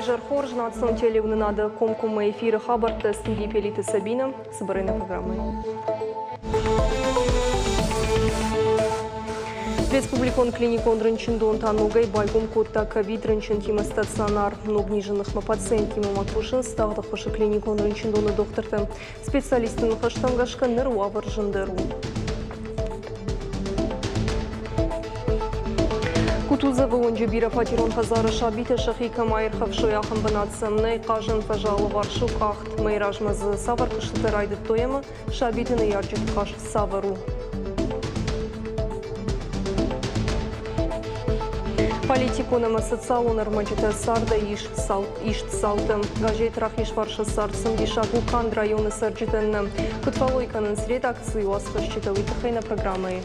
Айжар Хорж, национ телевнынады комкума эфиры хабарты студии Пелиты Сабина с обороной программой. Республикон клиникон рынчындон танугай байгум котта ковид рынчын тима стационар. Ногниженных пациент тима матрушин стағды хошы клиникон рынчындоны докторты. Специалистын хаштамгашка ныру аваржындыру. Кутузовы онжы бира патирон хазары шабиты шахика майыр хавшой ахын бынатсымны қажын пажалы варшу қақт. Майражмазы савар кышлы райды тоемы шабитыны ярджит қаш савару. Политиконым социалон армачыта сарда ишт салтым. Газет рахиш варшы сарцым дишагу канд районы сарджитынны. Кутфалойканын с редакции уасхащитовый тахайна программы.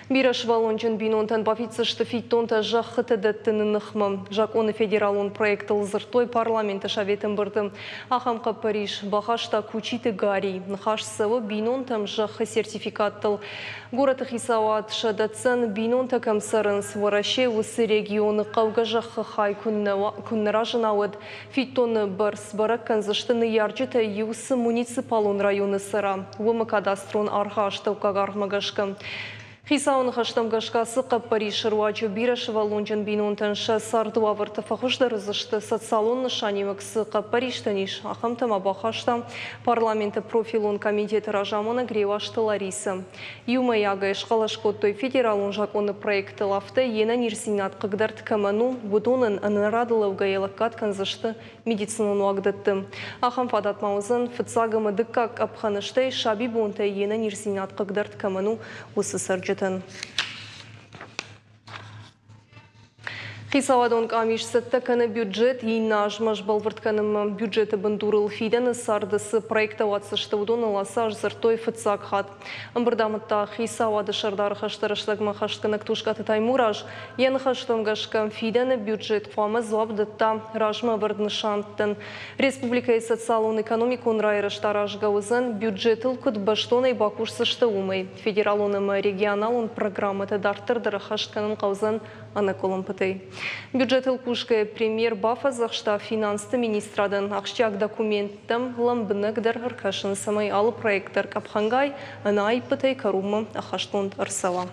Бираш валончын бинонтан бафицышты фиттонта жақыты дәттінің нықмы. Жақоны федералон проекты лзыртой парламенті шаветім бірді. Ахамқа Париж бахашта кучиты гари. Нхаш сывы бинонтам жақы сертификаттыл. Гораты хисауат шадатсан бинонта камсарын свараше усы регионы қауға жақы хай күннара жынауыд. Фиттоны барс барак канзыштыны ярджыта юсы муниципалон районы сыра. Вымы кадастрон арха аштауқағармағашқы. Хисауны хаштамгашкасы Париж руачу бираш валончан бинонтанша сарду аварта фахушдар зашты социалон шанимаксы Париж таниш ахамтама бахашта парламенты профилон комитеты ражамона гревашты Лариса. Юма яга шкалашкоттой федералон жаконы проекты лафты ена нирсинат кагдарт каману будонын анарадылы угаелаккат канзашты медицинану агдатты. Ахам фадат маузын фыцагамы дыккак апханыштай шаби бонта ена нирсинат кагдарт каману усы сарджы. Хисавадон камиш сеттеканы бюджет ейнажмаш балвыртканым бюджеты бандурыл фидені сардысы проекта ватсышты удон аласа жзыртой фыцак хат. Амбырдамытта хисавады шардары хаштарышлагма хаштканак тушкаты таймураж, ен хаштамгашкам фидені бюджет фамы зуабдытта ражма вырднышанттын. Республика и социалон экономикон райраштараж гаузын бюджетыл күт баштонай бакушсышты умай. Федералоным регионалон программаты дартырдыры хаштканын қаузын анаколым пытай. Бюджет ылкушка премьер бафа захшта финансты министрадын ақштяк документтым ламбынық аркашын самай алы проекттар капхангай ана айпытай карумы ахаштонд арсала.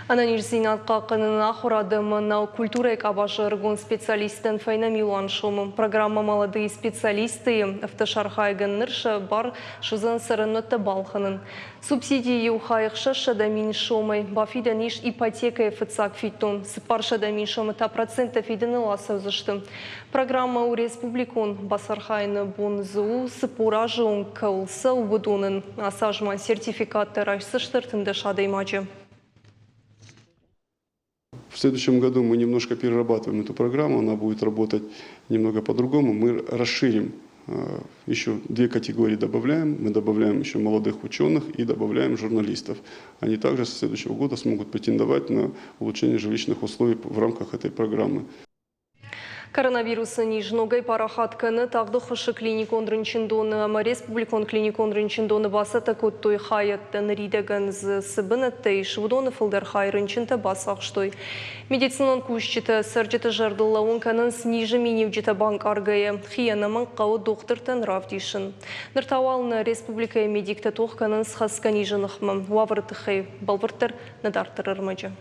Ананирзинатқа қынына құрадымы нау культура экабашы ыргон специалистен Файна Миланшомы. Программа «Молодые специалисты» автошархайгын ныршы бар шызын сырынытты балхынын. Субсидии ухайықшы шадамин шомы. Бафидан иш ипотека фыцак фитон. Сыпар шадамин шомы та процента фидыны ласа зышты. Программа у республикон басархайны бонзу сыпура жон каулса увудонын. Асажма сертификатты райсыштыртынды шадаймачы. В следующем году мы немножко перерабатываем эту программу, она будет работать немного по-другому. Мы расширим, еще две категории добавляем. Мы добавляем еще молодых ученых и добавляем журналистов. Они также со следующего года смогут претендовать на улучшение жилищных условий в рамках этой программы. Коронавирусы нижногай парахатканы тағды құшы клиникон рынчындоны, республикон клиникон рынчындоны басата көттой хайаттан ридаган сыбынаттай швудоны фылдар хай рынчынта басақштой. Медицинон күшчіті сәрджеті жардылауын канын снижі меневджеті банк аргайы хиянамын қауы доқтыртан равдишын. Ныртауалны республикая медикті тоқ канын схаскани жынықмы. Уавырты хай балвырттар надартыр ырмаджы.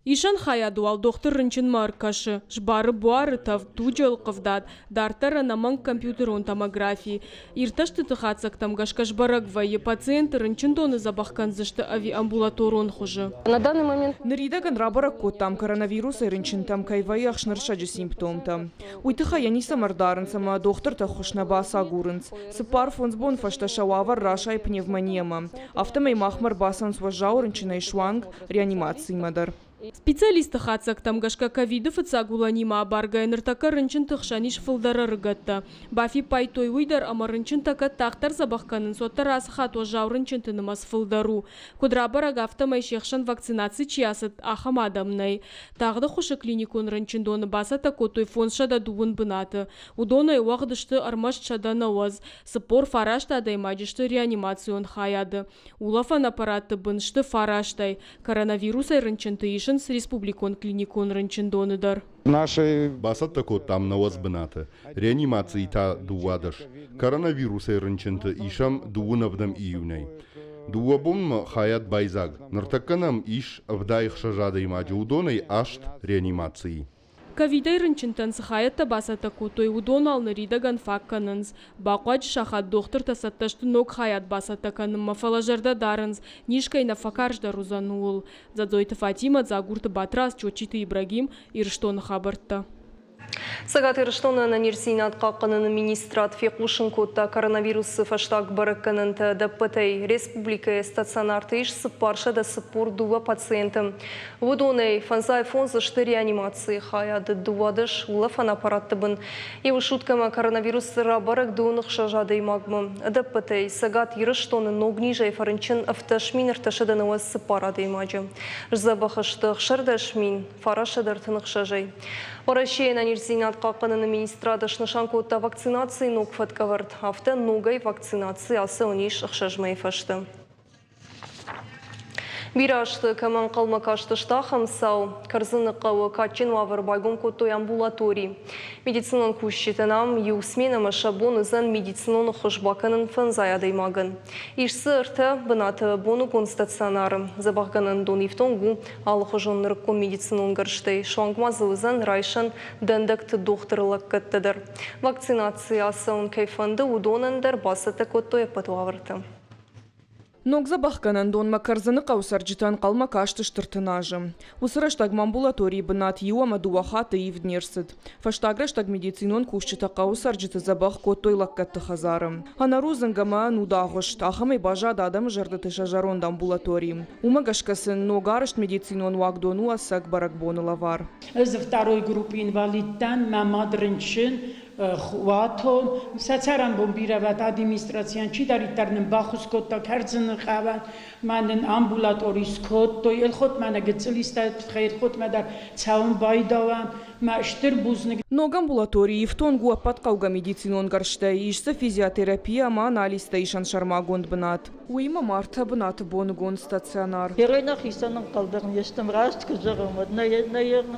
Ишан хаядуал доктор рынчын маркашы, жбары буары тав туджал қывдад, дартара наман компьютерон томографии. Ирташты тыхацак тамгашка жбарагвайы пациенты рынчын доны забахкан зашты авиамбулаторон хуже. На данный момент Нридаган рабарак там коронавирус и рынчын там кайвайы ахшныршаджы симптомта. Уйтыха яни самардарын сама доктор та хушнаба сагурынц. Сыпар фонсбон фашта шауавар раша и пневмонема. Автомай махмар басан сважау рынчынай шванг реанимации мадар. Специалисты хацак там гашка ковиды фацагуланима баргайныр така рынчын тықшаниш фылдары рыгатты. Бафи пайтой уйдар амарынчын така тақтар забаққанын соттар асыхат ожау рынчын тынымас фылдару. Кудра барагафта майшекшан вакцинации чиясыт ахам адамнай. Тағды хушы клиникун рынчын доны баса такотой фон шада дуын бынаты. Удонай уағдышты армаш шада науаз. Сыпор фарашта адаймадышты реанимацион хаяды. Улафан аппараты быншты фараштай. Коронавирусай рынчын тыйшын с республикон клиникон рынчындоныдар. Наши Басат тако там наваз бната. Реанимации та дуадаш. Коронавирусы рынчынты ишам дуунавдам июней. Дуабом хаят байзаг. Нартаканам иш авдаих шажада имаджи удоной ашт реанимации. Ковидай рынчынтан сыхаятта басата кутой удон алнырида ганфакканынз. Бақуач шахат доктор тасатташты ног хаят басата каным мафалажарда дарынз. Нишкайна факаржда рузанулыл. Задзойты Фатима, Загурты Батрас, Чочиты Ибрагим, Ирштон хабартта. Сагат Ирштона на нерсинат қаққанын министрат феқушын котта коронавирусы фаштаг баракканынты даппатай республика стационарты иш сыппарша да сыппор дуа пациентым. Водонай фанзай фонзышты реанимации хаяды дуадыш улафан аппаратты бын. Евы шуткама коронавирус рабарак дуынық шажады имагмы. Даппатай Сагат Ирштона ногнижай фарынчын автошмин ырташаданова сыппарады имаджы. Жзабахышты шардашмин фарашадартынық шажай. Поращей на нерсинат қаққанын министрадыш нышанкотта вакцинации ног фаткавард. Авто ногай вакцинации асы униш ұқшажмай фашты. Бирашты каман қалмакашты штахам сау, карзыны қауы качын вавыр байгон коттой амбулаторий. Медицинан күшчетінам еусменам шабон үзан медицинаны құшбақанын фанзаядаймагын. Ишсы ырты бынаты бону констационарым. Забақганын донифтонгу алықы жоннырыққон медицинан ғырштай. Шуангмазы үзан райшан дәндікті докторлық кіттідір. Вакцинация асан кайфанды удонандар басыты коттой патуавырты. Ногза бахканан дон макарзаны қаусарджитан қалма каштыштыртынажы. Усыраштаг амбулатории бынат юама дуахаты и вднерсыд. Фаштаграштаг медицинон кушчыта қаусарджиты забах коттой лаккатты хазарым. Анарузынгама нудағышт, ахамай бажад адам жардыты шажаронда амбулатории. Умагашкасын ногарышт медицинон вагдону асак баракбоны лавар. За второй группы инвалидтан мамад рынчын Хватом, сацарам бомбировать администрациям, чидарит тарным бахускотта, карзны хаван, манен амбулаторий скотто, елхот мана гецелистат, хейрхот мадар цаун байдаван, маштыр бузны. Ног амбулатории в тонгу апаткауга медицинон гарштай, ишса физиотерапия ма анализта ишан шармагонд бнат. Уима марта бнат бонгон стационар. Перейнах исанын қалдырын естім раст күзірім,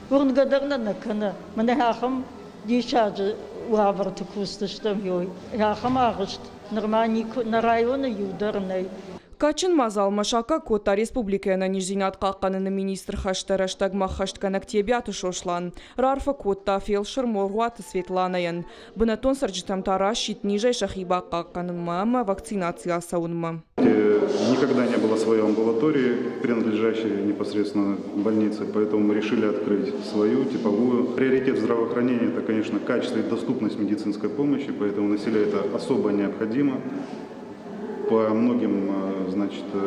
урнгадарна накана, мане хахам дичаджи уаврты кустыштым йой. Хахам ағышт, нормальный на районы юдарнай. Качын мазал машака кота республикана нижзинат қаққанын министр хаштараштаг махашткан октябрята шошлан. Рарфа кота фелшер морваты Светланаян. Бынатон сарджитам тара щит нижай шахиба қаққанын мама вакцинация саунма. Никогда не было своей амбулатории, принадлежащей непосредственно больнице, поэтому мы решили открыть свою типовую. Приоритет здравоохранения – это, конечно, качество и доступность медицинской помощи, поэтому населению это особо необходимо. По многим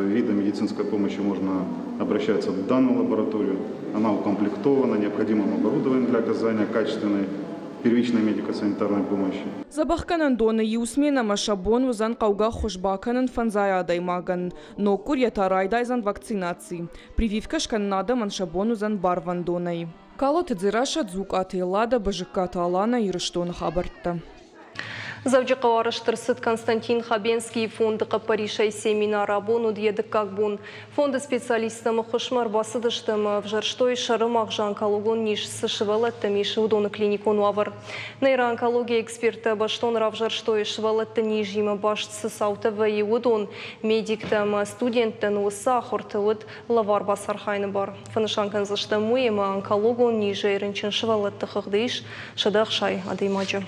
видам медицинской помощи можно обращаться в данную лабораторию. Она укомплектована необходимым оборудованием для оказания качественной первичной медико-санитарной помощи. Забахканан доны юсмена машабон узан қауға хошбаканан фанзая адаймаган, но курьята райдайзан вакцинации. Прививка шканнада маншабон узан барван донай. Калоты дзираша дзук атылада бажиката алана ирыштон хабартта. Завжди қаварыштырсыд Константин Хабенский фонды қапаришай семинар абону дедік как бун. Фонды специалистамы құшмар басыдыштымы в жарштой шарым ақжа онкологон ниш сышывалатты миші удоны клиникон уавыр. Нейроонкология эксперты баштон рав жарштой шывалатты нижимы башцы сауты вайы удон медиктамы студенттен уыса ақырты уд лавар басархайны бар. Фанышанкан зашты муемы онкологон нижі ерінчен шывалатты қығдыш шыдақ шай адаймаджы.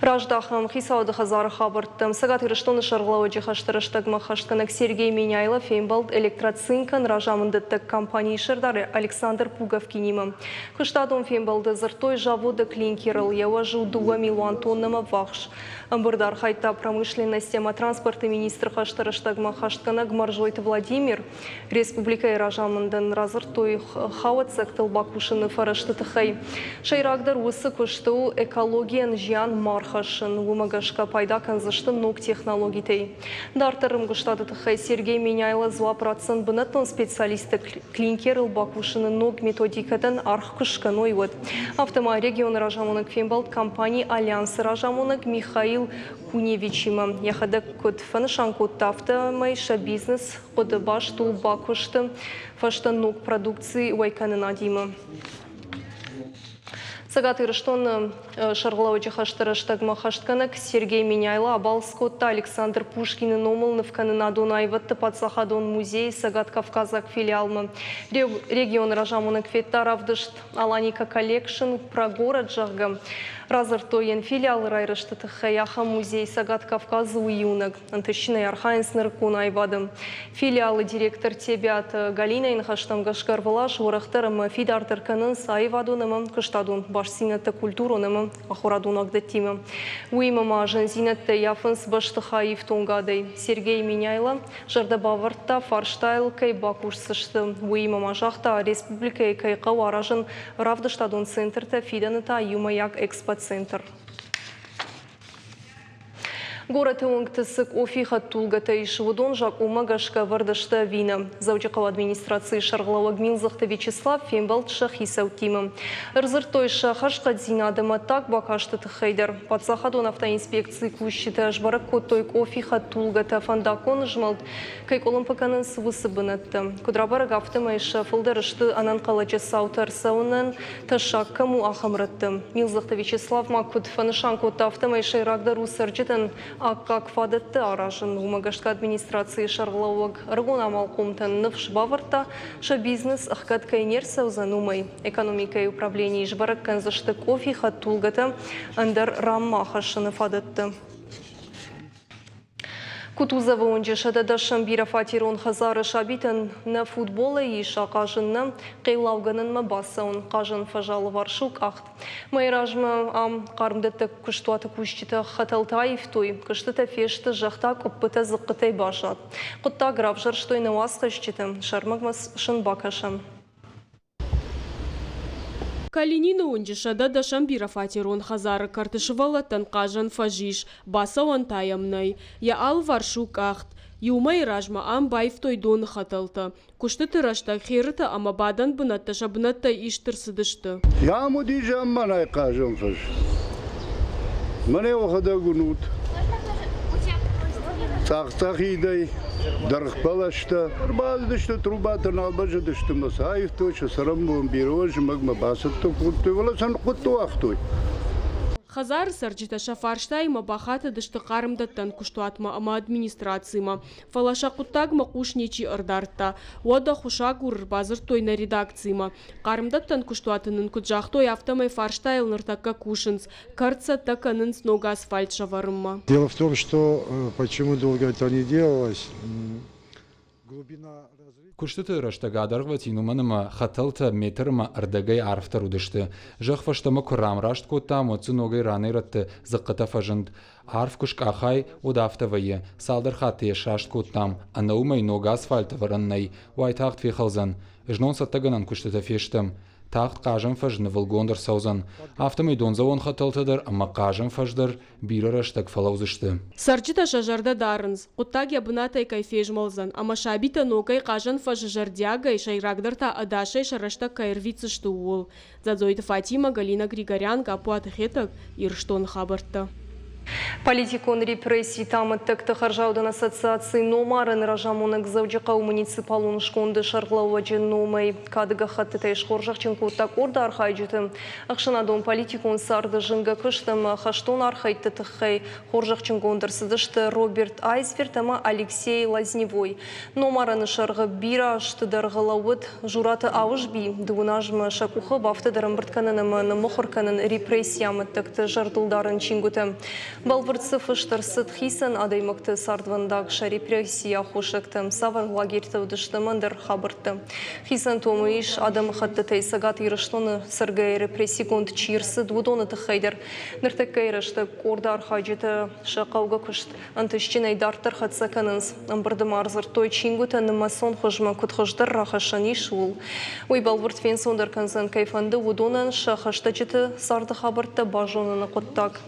Раждахам хисауды хазары хабырттым. Сагат ирыштоны шарғылауы жихаштырыштаг махаштқанак Сергей Меняйлов феймбалд электроцинкан ражамындыттық компании шырдары Александр Пугов кинимы. Кыштадон феймбалды зыртой заводы клинкерыл яуажу 2 миллион тоннама вахш. Амбырдар хайта промышленности транспорта министр хаштырыштаг махаштқанак Маржойт Владимир республика ражамындын разыртой хауатсак тылбакушыны фараштытықай. Шайрагдар осы күшту экологиян жиан мархашын умагашка пайда канзыштын ног технологитей. Дартарым гыштадытықай Сергей Меняйлы 2% бынаттон специалисты клинкер ылбакушыны ног методикатын арх күшкан ойвыд. Автома регион ражамонық фембалд компании Альянс ражамонық Михаил Куневичима. Яхадак код фанышан код автомайша бизнес коды баш тул бакушты фаштан ног продукции уайканы надима. Сагат ирыштон шарғылау жихаштырыштаг махаштканак Сергей Меняйлы Абалскотта Александр Пушкин номылнов канына Дунайватты Патсахадон музей Сагат Кавказак филиалмы. Регион ражамонық феттаравдышт Аланика коллекшн про город жағгам. Разыртоен филиал райрышты Яха музей Сагат Кавказы уюнаг. Антышчиной архайнсныр кунайвадым. Филиалы директор Тебят Галина инхаштам гашгарвалаш орахтарым фидартырканын сайвадунымым кыштадун башсинетті культуронымым ахорадунак деттимым. Уймама жензинетті яфынс баштыхаев тонгадей. Сергей Меняйлы жарды бавыртта фарштайл кай бакушсышты. Уймама жақта республика кайқа аражын равдыштадун центрта фиданыта юмаяк экспоцентр. Город Унгтысык офиха тулгата ишвудон жак умагашка вардашта вина. Заучакал администрации шарглауаг Милзахта Вячеслав фембалт шахисаутимым. Рзыртой шахашка дзинадыма так бакашты тхейдер. Подсахадон автоинспекции кущиты ажбарак коттойк офиха тулгата фандакон жмалт кайколым паканын сывысыбынатты. Кудрабарак автомайша фылдарышты анан калачы саутар саунан ташак кому ахамратты. Милзахта Вячеслав макут фанышан котта автомайша ирагдар усарджитын как фадетті аражын умагашка администрации шарғылауаг ргуна малкумтан нывш баварта ша бизнес ахкат кайнер саузанумай. Экономика и управление жбарак канзашты кофе хаттулгата андар рамма хашыны фадетті. Кутузова онжешада дашан бира фатирон хазары шабитан на футбола и шақажынна қейлауғанын ма басауын қажын фажалы варшук ахт. Майражма ам қарымдетті күштуаты күштіті хаталтаев той, күштіті фешті жақта көппіті зыққытай башат. Құтта граф жарштой науас қыштіті, шармағмас шын бакашам. Калинина онжешада дашан бира фатирон хазары картышывалаттан қажын фажиш, басауын таямнай. Я ал варшук ахт. Юмай ражма ам байф той дон хаталты. Кушты тырашта херыта ама бадан бынатта шабынатта иштырсыдышты. Я мудижам манай қажын фаж. Мане оғада гунут. Сақ-сақ идай. Дархпалашта, баздышта трубатан албажадышта масаев точа сарамбон бирож магма басатто куттой валасан кутто ахтой. Хазар сарджита шафарштай ма бахата дышты қарымдаттан күштуатма ама администрацияма. Фалаша куттагма кушнечи ырдарта. Ода хушаг урбазыр той на редакцияма. Қарымдаттан күштуатынын күджахтой автомай фарштайл ныртакка кушынс. Карца таканын снога асфальт шаварымма. Дело в том, что почему долго это не делалось. Куштыты раштагадаргва тинуманыма хаталта метрма ардагай арфтар удышты. Жахфаштама курам рашт коттам оцу ногай раны ратты заққата фажынд. Арф кушк ахай удафтавайе. Салдар хатты шашт коттам. Анаумай нога асфальта вараннай. Уайтахт фихалзан. Жнон саттаганан куштыта фештам. Тахт қажын фажны вылгондар саузан. Автомай донзавон хаталтадар, ама қажын фаждар бира раштаг фалаузышты. Сарджита шажарда дарынз. Құттаг ябынатай кайфежмалзан. Ама шабита ногай қажын фажжардягай шайрагдарта адашай шараштаг кайрвицышты уол. Задзойты Фатима Галина Григорян капуаты хетак ирштон хабарта. Политикон репрессий тамы текті қаржаудан ассоциации номарын ражамонық заудиқау муниципалун шконды шарғлауа жен номай кадыға хатты тәйш қоржақчын көттак орда архайжыты. Ақшынадон политикон сарды жынға күштім хаштон архайтты тұққай қоржақчын қондырсыдышты Роберт Айсверт ама Алексей Лазневой. Номарын шарғы бира ашты дарғылауыд жураты ауыш би дуынажмы шакуқы бафты дарымбыртканынымы мұқырканын репрессиямы текті жардылдарын чингуты. Балвыртсыф ыштырсыт хисан адаймыкты сардвандаг репрессия хушыктым савар лагерьті удыштымындыр хабыртты. Хисан томы иш адам хатты тайсагат ирыштоны сыргай репрессиконд чирсы двудоны тыхайдыр. Ныртекка ирышты корда архайджыты шақауға күшт. Антышчын айдартыр хатсаканынс. Амбырды марзыр той чингуты нымасон хожма күтхождыр рахашан ишул. Ой балвырт фен сондар канзан кайфанды удонын шақаштачыты сарды хабыртты бажоныны қоттак.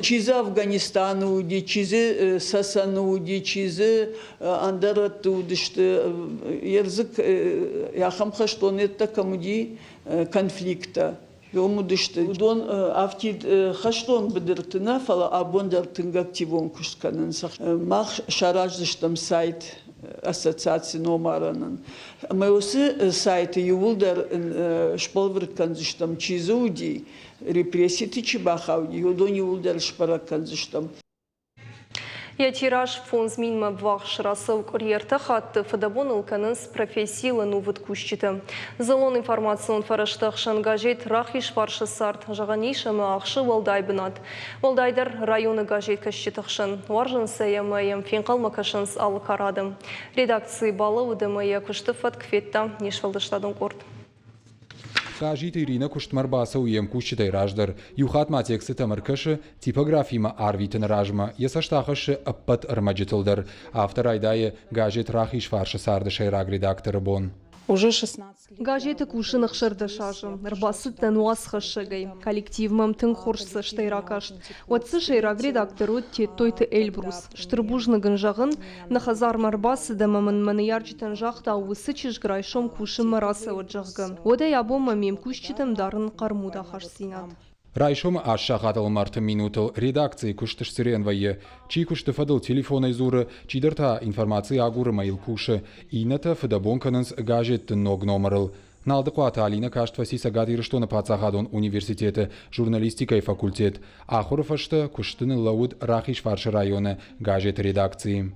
Чизы Афганистану уди, чизы Сасану уди, чизы Андарату удышты, язык яхамха что это комуди конфликта. Йомудышты. Удон автид хаштон бедертына фала абондар тынгактивон кушканын сах. Мах шараждыштым сайт ассоциации номаранын. Моёсы сайты ювулдар шполвертканзыштым чизы уди. Репрессии тычи бахауди, юдони улдер шпараканзыштым. Я тираж фон зминма вах шрасов курьерта хатты фадабон илканын с профессийлы нувыт кущиты. Залон информацион фараштах шангажет рахиш фаршы сарт жағанишамы ақшы валдайбынат. Валдайдар районы гажет кащитахшын. Варжын саямайым фенқалма кашынс алы карадым. Редакции балы удымая күшті фаткфетта нешвалдыштадың корд. Кажит Ирина куштмар баса уем кущитай раждар. Юхат матексы тамаркашы типографима арвитын ражма. Есаштахашы аппат армаджитылдар. Автор айдайы гажет рахиш фаршы сарды шайраг редакторы бон. Уже 16 лет. Газеты кушынық шырды шажы. Рбасыттан уасқы шыгай. Коллективмам тың хорсы штайракашт. Отсы шайраг редактору тойты Эльбрус. Штырбужнығын жағын нахазар марбасы дамамын маньярчитан жақта уысы чижграйшом кушым марасы отжағғы. Ода ябома мем кушчитым дарын қармуда хашсинат. Райшом аша хатал марты минутал редакции куштыш сиренвае, чи кушты фадал телефона изуры, чи дырта информации агуры маил кушы, ината фадабонканынс гажет ног номерал. Налдықуата Алина каштваси сагадир что на Пацахадон университеты, журналистика и факультет, а хорфашта куштыны лауд рахиш фарши района гажет редакции.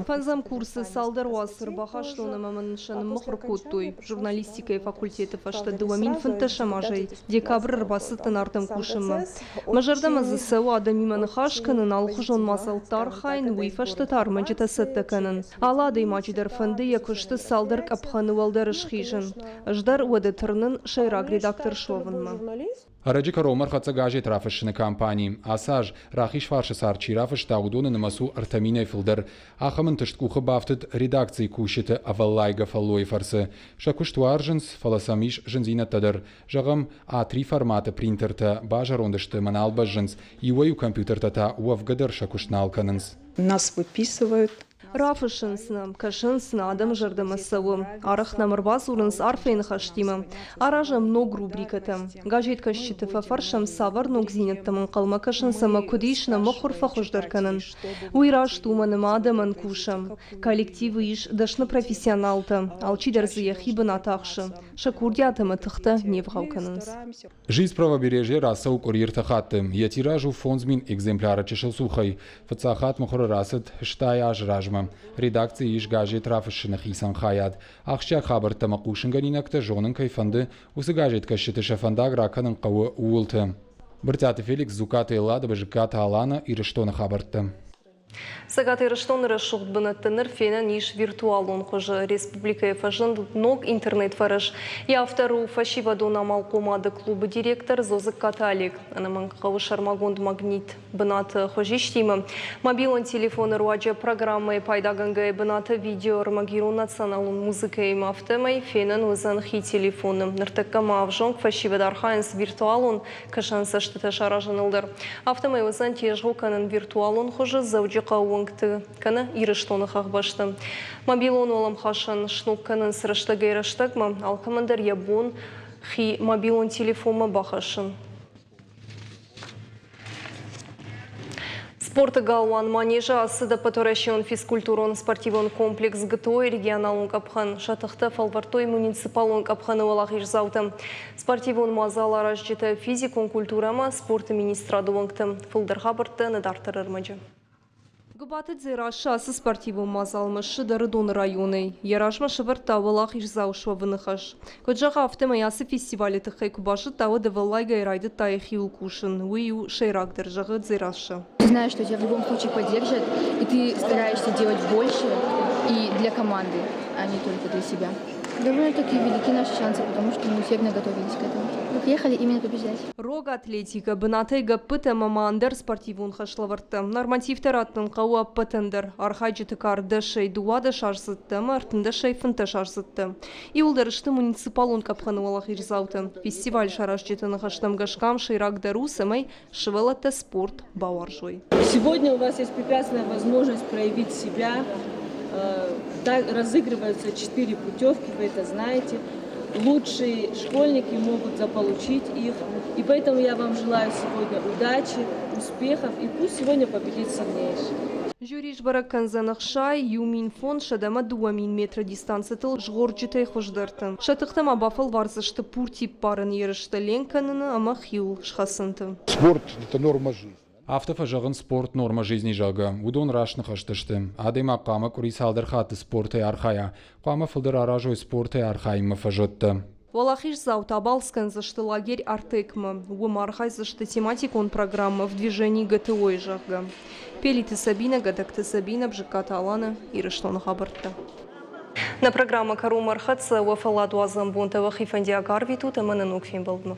Фанзам курсы салдар уасыр бахашлуны маманшаны мохрукуттуй. Журналистика и факультеты фашта дуамин фанташа мажай. Декабрь рбасыттан артым кушымы. Мажардама зысау адамиманы хашканын алхыжон масалтар хайн уй фашта тармаджита саттаканын. Аладый мачидар фанды якушты салдар капханы валдар шхижын. Ждар уадатырнын шайраг редактор шовынмы. Арачи Каромар хатса гажет рафашны компании. Асаж рахиш фаршы сарчи рафаш таудоны намасу артаминой филдер. Ахамын тышткухы бафтыт редакции кушиты аваллайга фаллой фарсы. Шакуштуар жынс фаласамиш жынзина тадыр. Жағам А3 формата принтерта бажарондышты маналба жынс. Иуаю компьютерта та уавгадыр шакуштналканынс. Нас выписывают. Рафышынсны, кашынсны адам жардымы савы. Арах намырбас урынс арфейн хаштимы. Аражам ног рубрикаты. Гажет кашчиты фафаршам савар ног зинеттамын қалма кашынсама кудишна мохурфа хождарканын. Уйраш туманым адамын кушам. Коллективы иш дашны профессионалты. Алчидар заяхибын атақшы. Шакурдиатымы тыхта невғауканынс. Жизнь правобережья расау курьерта хаттым. Я тиражу фонзмин экземпляра чешел сухай. Фацахат мухор расет штая ажражма. Редакции иш гажет рафышынах исан хаят. Ахшак хабар тамакушынганинакта жонын кайфанды. Усы гажет кашыты шафандаг раканын қауы уылты. Біртяты Феликс Зукаты Элада бажыката Алана и Рештона хабарты. Сагаты Рештоныры шуғдбынаттыныр фенен иш виртуалон қожы республика фажын ног интернет фарыш. И автору фашиваду намал комады клубы директор Зозык Каталик. Анаман қауы шармагонд магнит бынаты хожиштимы. Мобилон телефоны руаджа программы пайдагангай бынаты видео армагиру националун музыкай мафтемай фенен өзан хи телефоны. Ныртакка мавжонг фашивадар хайнс виртуалон кашанса штыты шаражынылдыр. Автомай өзан тежғуканын виртуалон хожы завджи қауыңты каны ирыштоны қағбашты. Мобилон олам хашан шнук канын сырышты гайраштагма, ал командар ябон хи мобилон телефома бахашын. Спорт галуан манежа асыда паторащион физкультурон спортивон комплекс гтой регионалун капхан шатыхта фалвартой муниципалон капханы валахиш зауты. Спортивон мазала разжита физикон культурама спорт министра дуангтым. Фылдырхабырты надартыр ырмаджы. Губаты дзираша со спортивом мазалмышы Дарыдон районы. Ярашма шывырта валах ижзаушва выныхаш. Коджаха автомаясы фестивале тыхай кубашы тау давалайга и райды тайхи укушын. Уию шейрак держага дзираша. Ты знаешь, что тебя в любом случае поддержат, и ты стараешься делать больше и для команды, а не только для себя. Довольно-таки велики наши шансы, потому что мы усердно готовились к этому. Мы приехали именно побеждать. Рога атлетика бынатайга пыта мамандер спортивун хашлаварты. Норматив тараттын қауа пытындыр. Архайджыты карды шей дуады шарсытты, мартынды шей фынты шарсытты. И улдарышты муниципалун капханы валах ирзауты. Фестиваль шарашчытыны хаштам гашкам шейрак дару самай шевелата спорт бауаржой. Сегодня у вас есть прекрасная возможность проявить себя. Разыгрываются 4 путевки, вы это знаете. Лучшие школьники могут заполучить их. И поэтому я вам желаю сегодня удачи, успехов и пусть сегодня победит сильнейший. Жюриш баракканзанах шай, юмин фон шадама 2 метра дистанцитыл жғорджитай хождыртын. Шатықтам абафал варзышты пуртип парын ерішті ленканыны ама хил шхасынты. Спорт – это норма жизни. Автофажагын спорт норма жизни жага. Удон рашны хаштышты. Адема қамы күрис халдыр хаты спорты архая. Қамы фылдыр аражой спорты архайымы фажытты. Валахиш заутабалскан зашты лагерь артекмы. Уым архай зашты тематикон программы в движении ГТО жага. Пелиты Сабина, гадакты Сабина, бжиката Алана и Рыштон Хабарта. На программа Кару Мархатса уафала дуазам бунта вахифандия гарвиту тамананук фимбалдну.